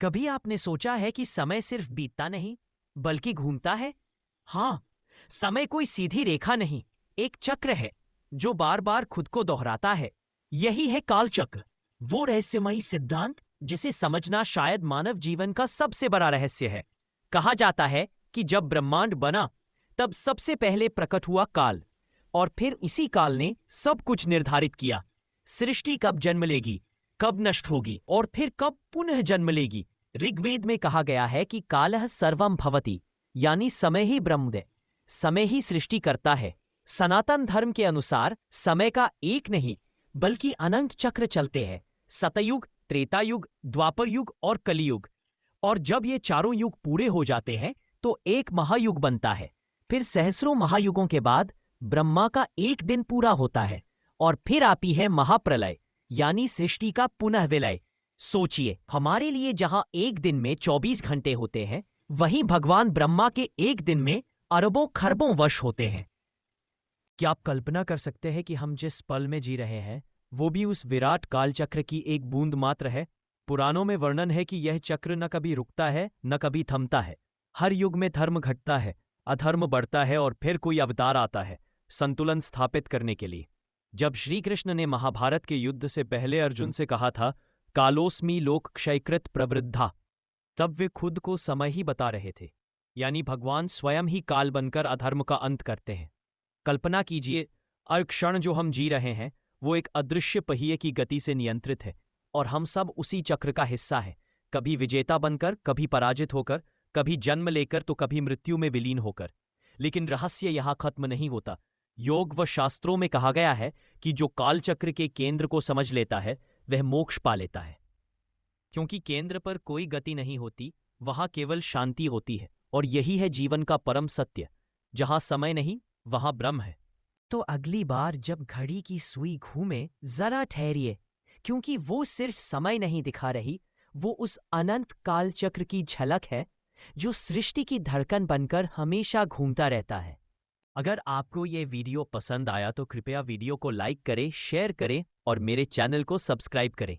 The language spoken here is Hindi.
कभी आपने सोचा है कि समय सिर्फ बीतता नहीं बल्कि घूमता है? हाँ, समय कोई सीधी रेखा नहीं, एक चक्र है जो बार बार खुद को दोहराता है। यही है काल चक्र, वो रहस्यमयी सिद्धांत जिसे समझना शायद मानव जीवन का सबसे बड़ा रहस्य है। कहा जाता है कि जब ब्रह्मांड बना तब सबसे पहले प्रकट हुआ काल, और फिर इसी काल ने सब कुछ निर्धारित किया। सृष्टि कब जन्म लेगी, कब नष्ट होगी और फिर कब पुनः जन्म लेगी। ऋग्वेद में कहा गया है कि कालः सर्वं भवति, यानी समय ही ब्रह्मदे, समय ही सृष्टि करता है। सनातन धर्म के अनुसार समय का एक नहीं बल्कि अनंत चक्र चलते हैं, सतयुग, त्रेता युग, द्वापर युग और कलियुग। और जब ये चारों युग पूरे हो जाते हैं तो एक महायुग बनता है। फिर सहस्रों महायुगों के बाद ब्रह्मा का एक दिन पूरा होता है और फिर आती है महाप्रलय, यानी सृष्टि का पुनः विलय। सोचिए, हमारे लिए जहां एक दिन में 24 घंटे होते हैं, वहीं भगवान ब्रह्मा के एक दिन में अरबों खरबों वर्ष होते हैं। क्या आप कल्पना कर सकते हैं कि हम जिस पल में जी रहे हैं वो भी उस विराट कालचक्र की एक बूंद मात्र है? पुराणों में वर्णन है कि यह चक्र न कभी रुकता है न कभी थमता है। हर युग में धर्म घटता है, अधर्म बढ़ता है और फिर कोई अवतार आता है संतुलन स्थापित करने के लिए। जब श्री कृष्ण ने महाभारत के युद्ध से पहले अर्जुन से कहा था, कालोस्मि लोक क्षयकृत प्रवृद्धा, तब वे खुद को समय ही बता रहे थे, यानी भगवान स्वयं ही काल बनकर अधर्म का अंत करते हैं। कल्पना कीजिए, हर क्षण जो हम जी रहे हैं वो एक अदृश्य पहिए की गति से नियंत्रित है और हम सब उसी चक्र का हिस्सा हैं, कभी विजेता बनकर, कभी पराजित होकर, कभी जन्म लेकर तो कभी मृत्यु में विलीन होकर। लेकिन रहस्य यहां खत्म नहीं होता। योग व शास्त्रों में कहा गया है कि जो कालचक्र के केंद्र को समझ लेता है वह मोक्ष पा लेता है। क्योंकि केंद्र पर कोई गति नहीं होती, वहां केवल शांति होती है, और यही है जीवन का परम सत्य। जहां समय नहीं वहां ब्रह्म है। तो अगली बार जब घड़ी की सुई घूमे, जरा ठहरिए, क्योंकि वो सिर्फ समय नहीं दिखा रही, वो उस अनंत कालचक्र की झलक है जो सृष्टि की धड़कन बनकर हमेशा घूमता रहता है। अगर आपको ये वीडियो पसंद आया तो कृपया वीडियो को लाइक करें, शेयर करें और मेरे चैनल को सब्सक्राइब करें।